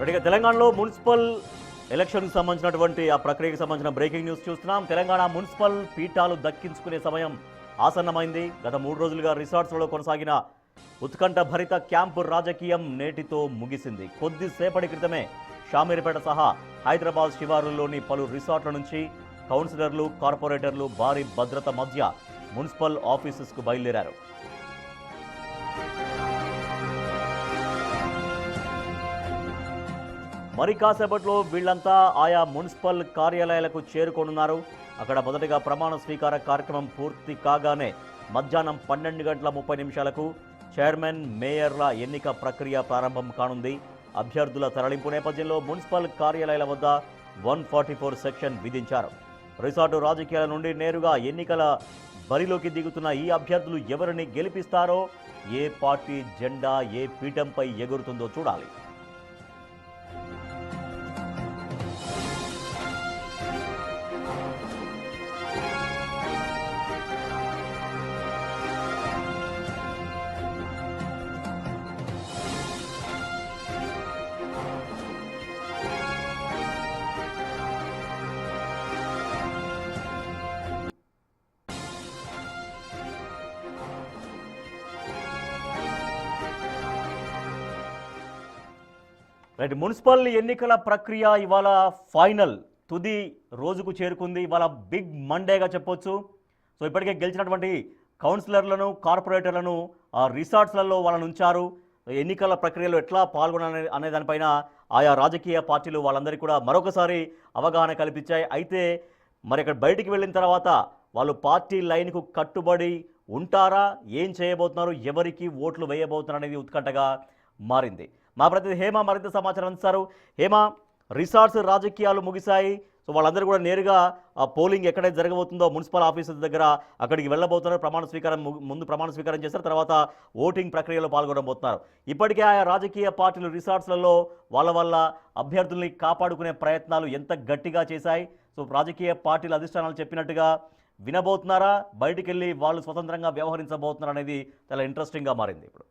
రెడీగా తెలంగాణలో మున్సిపల్ ఎలక్షన్కి సంబంధించినటువంటి ఆ ప్రక్రియకి సంబంధించిన బ్రేకింగ్ న్యూస్ చూస్తున్నాం. తెలంగాణ మున్సిపల్ పీఠాలు దక్కించుకునే సమయం ఆసన్నమైంది. గత 3 రోజులుగా రిసార్ట్స్లో కొనసాగిన ఉత్కంఠ భరిత క్యాంపు రాజకీయం నేటితో ముగిసింది. కొద్దిసేపటి క్రితమే షామీర్పేట సహా హైదరాబాద్ శివారుల్లోని పలు రిసార్ట్ల నుంచి కౌన్సిలర్లు, కార్పొరేటర్లు భారీ భద్రత మధ్య మున్సిపల్ ఆఫీసెస్కు బయలుదేరారు. మరి కాసేపట్లో వీళ్లంతా ఆయా మున్సిపల్ కార్యాలయాలకు చేరుకోనున్నారు. అక్కడ మొదటగా ప్రమాణ స్వీకార కార్యక్రమం పూర్తి కాగానే మధ్యాహ్నం 12:30 చైర్మన్, మేయర్ల ఎన్నిక ప్రక్రియ ప్రారంభం కానుంది. అభ్యర్థుల తరలింపు నేపథ్యంలో మున్సిపల్ కార్యాలయాల వద్ద 144 సెక్షన్ విధించారు. రిసార్టు రాజకీయాల నుండి నేరుగా ఎన్నికల బరిలోకి దిగుతున్న ఈ అభ్యర్థులు ఎవరిని గెలిపిస్తారో, ఏ పార్టీ జెండా ఏ పీఠంపై ఎగురుతుందో చూడాలి. రైట్, మున్సిపల్ ఎన్నికల ప్రక్రియ ఇవాళ ఫైనల్ తుది రోజుకు చేరుకుంది. ఇవాళ బిగ్ మండేగా చెప్పొచ్చు. సో ఇప్పటికే గెలిచినటువంటి కౌన్సిలర్లను, కార్పొరేటర్లను రిసార్ట్స్లలో వాళ్ళని ఉంచారు. ఎన్నికల ప్రక్రియలో ఎట్లా పాల్గొనాలి అనే దానిపైన ఆయా రాజకీయ పార్టీలు వాళ్ళందరికీ కూడా మరొకసారి అవగాహన కల్పించాయి. అయితే మరి అక్కడ బయటికి వెళ్ళిన తర్వాత వాళ్ళు పార్టీ లైన్కు కట్టుబడి ఉంటారా, ఏం చేయబోతున్నారు, ఎవరికి ఓట్లు వేయబోతున్నారు అనేది ఉత్కంఠగా మారింది. మా ప్రతినిధి హేమ మరింత సమాచారం అందిస్తారు. హేమ, రిసార్ట్స్ రాజకీయాలు ముగిశాయి. సో వాళ్ళందరూ కూడా నేరుగా పోలింగ్ ఎక్కడైతే జరగబోతుందో మున్సిపల్ ఆఫీసర్ దగ్గర అక్కడికి వెళ్ళబోతున్నారు. ముందు ప్రమాణ స్వీకారం చేస్తారు, తర్వాత ఓటింగ్ ప్రక్రియలో పాల్గొనబోతున్నారు. ఇప్పటికే ఆయా రాజకీయ పార్టీలు రిసార్ట్స్లలో వాళ్ళ అభ్యర్థుల్ని కాపాడుకునే ప్రయత్నాలు ఎంత గట్టిగా చేశాయి. సో రాజకీయ పార్టీల అధిష్టానాలు చెప్పినట్టుగా వినబోతున్నారా, బయటికి వెళ్ళి వాళ్ళు స్వతంత్రంగా వ్యవహరించబోతున్నారు అనేది చాలా ఇంట్రెస్టింగ్గా మారింది ఇప్పుడు.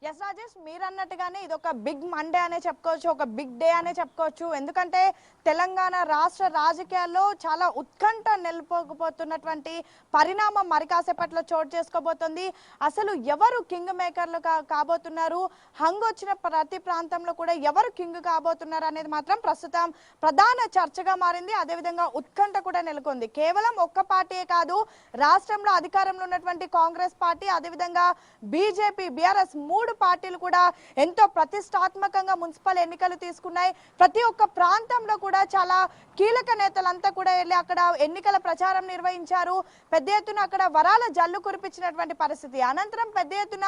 ఎస్ రాజేష్, మీరు అన్నట్టుగానే ఇది ఒక బిగ్ మండే అనే చెప్పుకోవచ్చు, ఒక బిగ్ డే అనే చెప్పుకోవచ్చు. ఎందుకంటే తెలంగాణ రాష్ట్ర రాజకీయాల్లో చాలా ఉత్కంఠ నెలకొల్పోతున్నటువంటి పరిణామం మరి కాసేపట్లో చోటు చేసుకోబోతుంది. అసలు ఎవరు కింగ్ మేకర్లు కాబోతున్నారు, హంగ్ వచ్చిన ప్రతి ప్రాంతంలో కూడా ఎవరు కింగ్ కాబోతున్నారు అనేది మాత్రం ప్రస్తుతం ప్రధాన చర్చగా మారింది. అదేవిధంగా ఉత్కంఠ కూడా నెలకొంది. కేవలం ఒక్క పార్టీయే కాదు, రాష్ట్రంలో అధికారంలో ఉన్నటువంటి కాంగ్రెస్ పార్టీ, అదేవిధంగా బీజేపీ, బీఆర్ఎస్ 3 పార్టీలు కూడా ఎంతో ప్రతిష్టాత్మకంగా మున్సిపల్ ఎన్నికలు తీసుకున్నాయి. ప్రతి ఒక్క ప్రాంతంలో కూడా చాలా కీలక నేతలంతా కూడా వెళ్ళి అక్కడ ఎన్నికల ప్రచారం నిర్వహించారు. పెద్ద ఎత్తున అక్కడ వరాల జల్లు కురిపించినటువంటి పరిస్థితి. అనంతరం పెద్ద ఎత్తున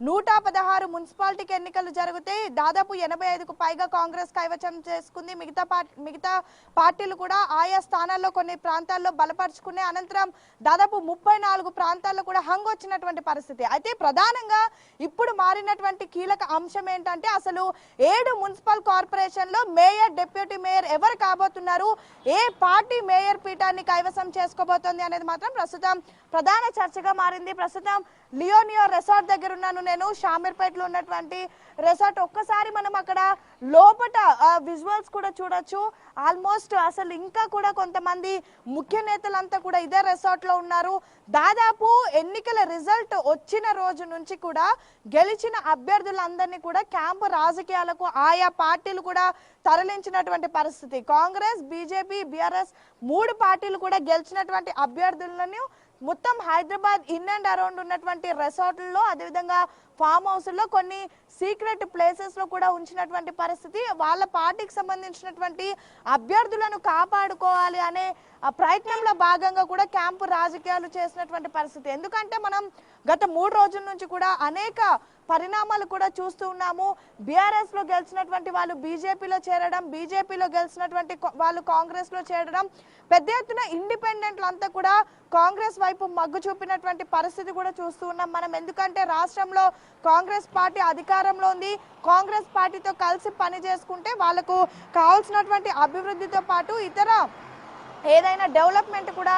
116 మున్సిపాలిటీకి ఎన్నికలు జరిగితే దాదాపు 85కు పైగా కాంగ్రెస్ కైవసం చేసుకుంది. మిగతా పార్టీలు కూడా ఆయా స్థానాల్లో కొన్ని ప్రాంతాల్లో బలపరుచుకునే అనంతరం దాదాపు 34 ప్రాంతాల్లో కూడా హంగ్ వచ్చినటువంటి పరిస్థితి. అయితే ప్రధానంగా ఇప్పుడు మారినటువంటి కీలక అంశం ఏంటంటే అసలు 7 మున్సిపల్ కార్పొరేషన్ లో మేయర్, డిప్యూటీ మేయర్ ఎవరు కాబోతున్నారు, ఏ పార్టీ మేయర్ పీఠాన్ని కైవసం చేసుకోబోతోంది అనేది మాత్రం ప్రస్తుతం ప్రధాన చర్చగా మారింది. ప్రస్తుతం లియోనియో రిసార్ట్ దగ్గర ఉన్నాను నేను, షామీర్పేటలో ఉన్నటువంటి రిసార్ట్. ఒక్కసారి మనం అక్కడ లోపట విజువల్స్ కూడా చూడొచ్చు. ఆల్మోస్ట్ అసలు ఇంకా కూడా కొంతమంది ముఖ్య నేతలంతా కూడా ఇదే రిసార్ట్ లో ఉన్నారు. దాదాపు ఎన్నికల రిజల్ట్ వచ్చిన రోజు నుంచి కూడా గెలిచిన అభ్యర్థులందరినీ కూడా క్యాంపు రాజకీయాలకు ఆయా పార్టీలు కూడా తరలించినటువంటి పరిస్థితి. కాంగ్రెస్, బీజేపీ, బీఆర్ఎస్ 3 పార్టీలు కూడా గెలిచినటువంటి అభ్యర్థులను మొత్తం హైదరాబాద్ ఇన్ అండ్ అరౌండ్ ఉన్నటువంటి రిసార్ట్లలో, అదేవిధంగా ఫామ్ హౌస్లో, కొన్ని సీక్రెట్ ప్లేసెస్ లో కూడా ఉంచినటువంటి పరిస్థితి. వాళ్ళ పార్టీకి సంబంధించినటువంటి అభ్యర్థులను కాపాడుకోవాలి అనే ప్రయత్నంలో భాగంగా కూడా క్యాంపు రాజకీయాలు చేసినటువంటి పరిస్థితి. ఎందుకంటే మనం గత 3 రోజుల నుంచి కూడా అనేక పరిణామాలు కూడా చూస్తూ ఉన్నాము. బీఆర్ఎస్ లో గెలిచినటువంటి వాళ్ళు బీజేపీలో చేరడం, బీజేపీలో గెలిచినటువంటి వాళ్ళు కాంగ్రెస్ లో చేరడం, పెద్ద ఎత్తున ఇండిపెండెంట్లు అంతా కూడా కాంగ్రెస్ వైపు మగ్గు చూపినటువంటి పరిస్థితి కూడా చూస్తూ ఉన్నాం మనం. ఎందుకంటే రాష్ట్రంలో కాంగ్రెస్ పార్టీ అధికారంలో ఉంది. కాంగ్రెస్ పార్టీతో కలిసి పని చేసుకుంటే వాళ్ళకు కావాల్సినటువంటి అభివృద్ధితో పాటు ఇతర ఏదైనా డెవలప్మెంట్ కూడా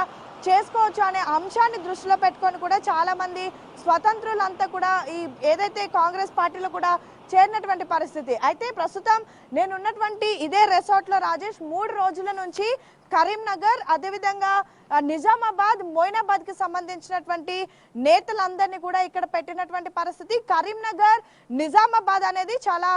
చేసుకోవచ్చు అనే అంశాన్ని దృష్టిలో పెట్టుకొని కూడా చాలా మంది స్వతంత్రులంతా కూడా ఈ ఏదైతే కాంగ్రెస్ పార్టీలో కూడా చేరినటువంటి పరిస్థితి. అయితే ప్రస్తుతం నేనున్నటువంటి ఇదే రిసార్ట్లో రాజేష్ 3 రోజుల నుంచి కరీంనగర్ అదేవిధంగా నిజామాబాద్ మొయినాబాద్ కి సంబంధించినటువంటి నేతలందరినీ కూడా ఇక్కడ పెట్టినటువంటి పరిస్థితి. కరీంనగర్ నిజామాబాద్ అనేది చాలా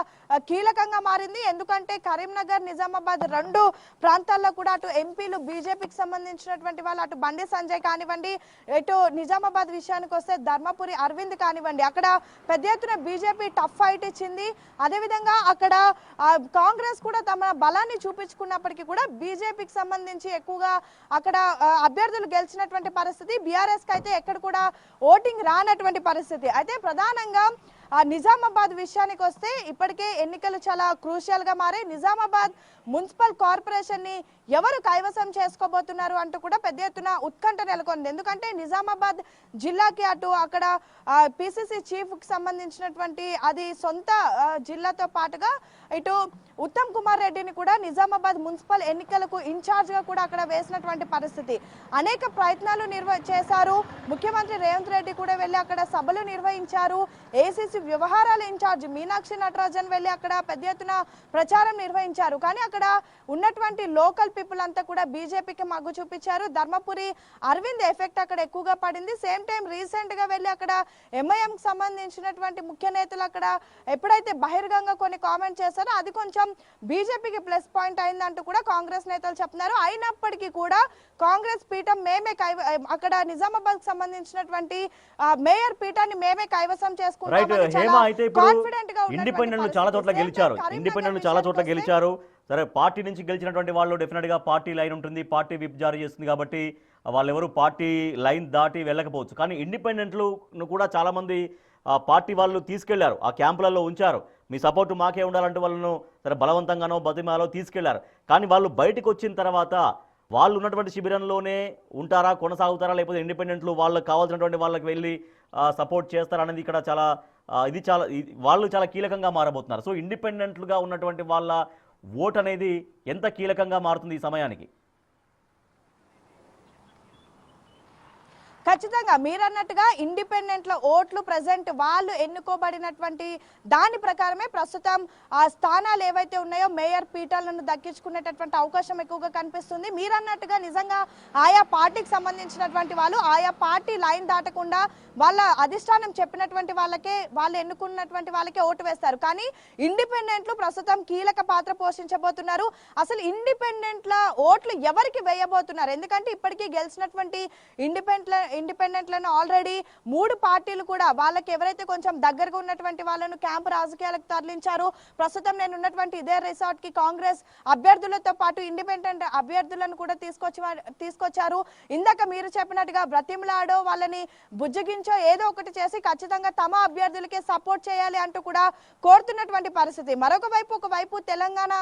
కీలకంగా మారింది. ఎందుకంటే కరీంనగర్ నిజామాబాద్ 2 ప్రాంతాల్లో కూడా అటు ఎంపీలు బీజేపీకి సంబంధించినటువంటి వాళ్ళు, అటు బండి సంజయ్ కానివ్వండి, ఇటు నిజామాబాద్ విషయానికి వస్తే ధర్మపురి అరవింద్ కానివ్వండి, అక్కడ పెద్ద ఎత్తున బీజేపీ టఫ్ ఫైట్ ఇచ్చింది. అదేవిధంగా అక్కడ కాంగ్రెస్ కూడా తమ బలాన్ని చూపించుకున్నప్పటికీ కూడా బీజేపీకి సంబంధించి ఎక్కువగా అక్కడ అభ్యర్థులు గెలిచినటువంటి పరిస్థితి. బీఆర్ఎస్ కి అయితే ఎక్కడ కూడా ఓటింగ్ రానటువంటి పరిస్థితి. అయితే ప్రధానంగా నిజామాబాద్ విషయానికి వస్తే ఇప్పటికే ఎన్నికలు చాలా క్రూషియల్ గా మారాయి. నిజామాబాద్ మున్సిపల్ కార్పొరేషన్ ని ఎవరు కైవసం చేసుకోబోతున్నారు అంటూ కూడా పెద్ద ఎత్తున ఉత్కంఠ నెలకొంది. ఎందుకంటే నిజామాబాద్ జిల్లాకి అటు అక్కడ పిసిసి చీఫ్ కి సంబంధించినటువంటి అది సొంత జిల్లాతో పాటుగా ఇటు ఉత్తమ్ కుమార్ రెడ్డిని కూడా నిజామాబాద్ మున్సిపల్ ఎన్నికలకు ఇన్ఛార్జ్ గా కూడా అక్కడ వేసినటువంటి పరిస్థితి. అనేక ప్రయత్నాలు చేశారు. ముఖ్యమంత్రి రేవంత్ రెడ్డి కూడా వెళ్ళి అక్కడ సభలు నిర్వహించారు. ఏసీసీ వ్యవహారాల ఇన్ఛార్జ్ మీనాక్షి నటరాజన్ వెళ్ళి అక్కడ పెద్ద ఎత్తున ప్రచారం నిర్వహించారు. కానీ అక్కడ ఉన్నటువంటి లోకల్ పీపుల్ అంతా కూడా బీజేపీకి మగ్గు చూపించారు. ధర్మపురి అరవింద్ ఎఫెక్ట్ అక్కడ ఎక్కువగా పడింది. సేమ్ టైం రీసెంట్ గా వెళ్ళి అక్కడ ఎంఐఎం కి సంబంధించినటువంటి ముఖ్య నేతలు అక్కడ ఎప్పుడైతే బహిరంగంగా కొన్ని కామెంట్ చేశారో అది కొంచెం బీజేపీకి ప్లస్ పాయింట్ అయిందంటూ కూడా కాంగ్రెస్ నేతలు చెప్తున్నారు. అయినప్పటికీ కూడా కాంగ్రెస్ పీఠం మేమే అక్కడ నిజామాబాద్ కి సంబంధించినటువంటి మేయర్ పీఠాన్ని మేమే కైవసం చేసుకుంటామని ఇండిపెండెంట్ చాలా చోట్ల గెలిచారు. సరే, పార్టీ నుంచి గెలిచినటువంటి వాళ్ళు డెఫినెట్ గా పార్టీ లైన్ ఉంటుంది, పార్టీ విప్ జారీ చేస్తుంది కాబట్టి వాళ్ళెవరు పార్టీ లైన్ దాటి వెళ్ళకపోవచ్చు. కానీ ఇండిపెండెంట్లు కూడా చాలా మంది పార్టీ వాళ్ళు తీసుకెళ్లారు, ఆ క్యాంపులలో ఉంచారు. మీ సపోర్టు మాకే ఉండాలంటే వాళ్ళను సరే బలవంతంగానో బతిమాలో తీసుకెళ్లారు. కానీ వాళ్ళు బయటకు వచ్చిన తర్వాత వాళ్ళు ఉన్నటువంటి శిబిరంలోనే ఉంటారా, కొనసాగుతారా, లేకపోతే ఇండిపెండెంట్లు వాళ్ళకి కావాల్సినటువంటి వాళ్ళకి వెళ్ళి సపోర్ట్ చేస్తారా అనేది ఇక్కడ చాలా వాళ్ళు చాలా కీలకంగా మారబోతున్నారు. సో ఇండిపెండెంట్లుగా ఉన్నటువంటి వాళ్ళ ఓట్ అనేది ఎంత కీలకంగా మారుతుంది ఈ సమయానికి? ఖచ్చితంగా మీరన్నట్టుగా ఇండిపెండెంట్ల ఓట్లు ప్రజెంట్ వాళ్ళు ఎన్నుకోబడినటువంటి దాని ప్రకారమే ప్రస్తుతం ఆ స్థానాలు ఏవైతే ఉన్నాయో మేయర్ పీఠాలను దక్కించుకునేటటువంటి అవకాశం ఎక్కువగా కనిపిస్తుంది. మీరన్నట్టుగా నిజంగా ఆయా పార్టీకి సంబంధించినటువంటి వాళ్ళు ఆయా పార్టీ లైన్ దాటకుండా వాళ్ళ అధిష్టానం చెప్పినటువంటి వాళ్ళకే, వాళ్ళు ఎన్నుకున్నటువంటి వాళ్ళకే ఓటు వేస్తారు. కానీ ఇండిపెండెంట్లు ప్రస్తుతం కీలక పాత్ర పోషించబోతున్నారు. అసలు ఇండిపెండెంట్ల ఓట్లు ఎవరికి వేయబోతున్నారు? ఎందుకంటే ఇప్పటికీ గెలిచినటువంటి ఇండిపెండెంట్లను ఆల్రెడీ 3 పార్టీలు కూడా వాళ్ళకి ఎవరైతే కొంచెం దగ్గరగా ఉన్నటువంటి వాళ్ళను క్యాంపు రాజకీయాలకు తరలించారు. ప్రస్తుతం నేను ఉన్నటువంటి ఇదే రిసార్ట్ కి కాంగ్రెస్ అభ్యర్థులతో పాటు ఇండిపెండెంట్ అభ్యర్థులను కూడా తీసుకొచ్చారు. ఇందాక మీరు చెప్పినట్టుగా బ్రతిమలాడో వాళ్ళని బుజ్జగించో ఏదో ఒకటి చేసి ఖచ్చితంగా తమ అభ్యర్థులకే సపోర్ట్ చేయాలి అంటూ కూడా కోరుతున్నటువంటి పరిస్థితి. ఒకవైపు తెలంగాణ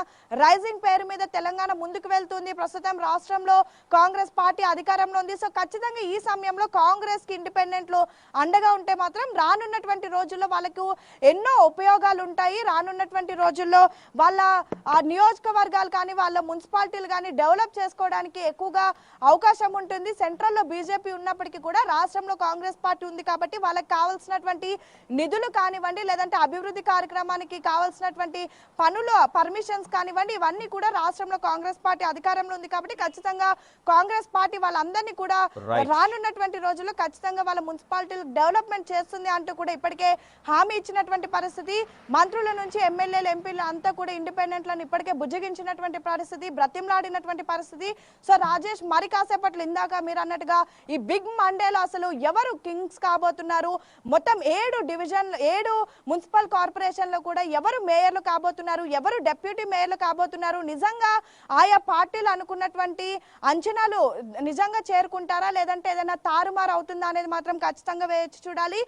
రైజింగ్ పేరు మీద తెలంగాణ ముందుకు వెళ్తుంది. ప్రస్తుతం రాష్ట్రంలో కాంగ్రెస్ పార్టీ అధికారంలో ఉంది. సో ఖచ్చితంగా ఈ సమయంలో కాంగ్రెస్ కి ఇండిపెండెంట్లు అండగా ఉంటే మాత్రం రానున్నటువంటి రోజుల్లో వాళ్ళకు ఎన్నో ఉపయోగాలు ఉంటాయి. రానున్నటువంటి రోజుల్లో వాళ్ళ నియోజకవర్గాలు కానీ వాళ్ళ మున్సిపాలిటీలు కానీ డెవలప్ చేసుకోవడానికి ఎక్కువగా అవకాశం ఉంటుంది. సెంట్రల్లో బీజేపీ ఉన్నప్పటికీ కూడా రాష్ట్రంలో కాంగ్రెస్ పార్టీ ఉంది కాబట్టి వాళ్ళకి కావాల్సినటువంటి నిధులు కానివ్వండి, లేదంటే అభివృద్ధి కార్యక్రమానికి కావాల్సినటువంటి పనులు పర్మిషన్స్ కానివ్వండి, ఇవన్నీ కూడా రాష్ట్రంలో కాంగ్రెస్ పార్టీ అధికారంలో ఉంది కాబట్టి ఖచ్చితంగా కాంగ్రెస్ పార్టీ వాళ్ళందరినీ కూడా రానున్నటువంటి రోజుల్లో ఖచ్చితంగా వాళ్ళ మున్సిపాలిటీలు డెవలప్మెంట్ చేస్తుంది అంటూ కూడా ఇప్పటికే హామీ ఇచ్చినటువంటి పరిస్థితి. మంత్రుల నుంచి ఎమ్మెల్యేలు, ఎంపీలు అంతా కూడా ఇండిపెండెంట్లను ఇప్పటికే బుజ్జగించినటువంటి పరిస్థితి, బ్రతిమలాడినటువంటి పరిస్థితి. సో రాజేష్, మరి కాసేపట్లో ఇందాక మీరు అన్నట్టుగా ఈ బిగ్ మండేలో అసలు ఎవరు కింగ్స్ కాబోతున్నారు, మొత్తం 7 మున్సిపల్ కార్పొరేషన్లో కూడా ఎవరు మేయర్లు కాబోతున్నారు, ఎవరు డెప్యూటీ మేయర్లు కాబోతున్నారు, నిజంగా ఆయా పార్టీలు అనుకున్నటువంటి అంచనాలు నిజంగా చేరుకుంటారా లేదంటే ఏదైనా తారుమారు అవుతుందా అనేది మాత్రం ఖచ్చితంగా వేచి చూడాలి.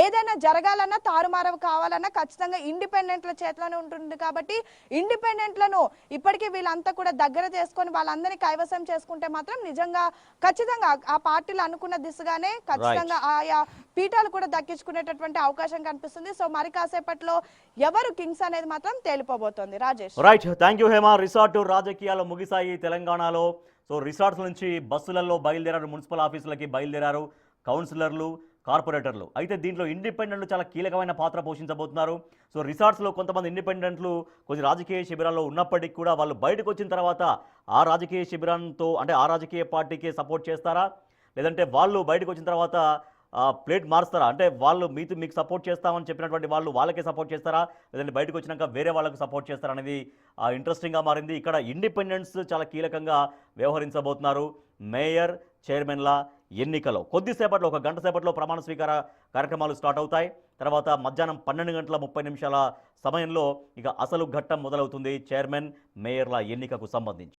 ఏదైనా జరగాలన్నా తారుమారు కావాలన్నా ఖచ్చితంగా ఇండిపెండెంట్ల చేతిలోనే ఉంటుంది కాబట్టి ఇండిపెండెంట్లను ఇప్పటికీ వీళ్ళంతా కూడా దగ్గర చేసుకొని వాళ్ళందరినీ కైవసం చేసుకుంటే మాత్రం నిజంగా ఖచ్చితంగా ఆ పార్టీలు అనుకున్న దిశగానే ఖచ్చితంగా ఆయా పీఠాలు కూడా దక్కించుకునేటటువంటి అవకాశం కనిపిస్తుంది. సో మరి కాసేపట్లో ఎవరు కింగ్స్ అనేది మాత్రం తేలిపోబోతోంది. Rajesh, right, thank you Hema. Resort రాజకీయాలు ముగిసాయి తెలంగాణలో. సో రిసార్ట్స్ నుంచి బస్సులలో బయలుదేరారు, మున్సిపల్ ఆఫీసులకి బయలుదేరారు కౌన్సిలర్లు, కార్పొరేటర్లు. అయితే దీంట్లో ఇండిపెండెంట్లు చాలా కీలకమైన పాత్ర పోషించబోతున్నారు. సో రిసార్ట్స్లో కొంతమంది ఇండిపెండెంట్లు కొన్ని రాజకీయ శిబిరాల్లో ఉన్నప్పటికీ కూడా వాళ్ళు బయటకు వచ్చిన తర్వాత ఆ రాజకీయ శిబిరంతో అంటే ఆ రాజకీయ పార్టీకి సపోర్ట్ చేస్తారా, లేదంటే వాళ్ళు బయటకు వచ్చిన తర్వాత ప్లేట్ మారుస్తారా? అంటే వాళ్ళు మీకు సపోర్ట్ చేస్తామని చెప్పినటువంటి వాళ్ళు వాళ్ళకే సపోర్ట్ చేస్తారా, లేదంటే బయటకు వచ్చినాక వేరే వాళ్ళకు సపోర్ట్ చేస్తారా అనేది ఇంట్రెస్టింగ్గా మారింది. ఇక్కడ ఇండిపెండెంట్స్ చాలా కీలకంగా వ్యవహరించబోతున్నారు మేయర్, చైర్మన్ల ఎన్నికలో. కొద్దిసేపట్లో, ఒక గంట సేపట్లో ప్రమాణ స్వీకార కార్యక్రమాలు స్టార్ట్ అవుతాయి. తర్వాత మధ్యాహ్నం 12:30 సమయంలో ఇక అసలు ఘట్టం మొదలవుతుంది చైర్మన్, మేయర్ల ఎన్నికకు సంబంధించి.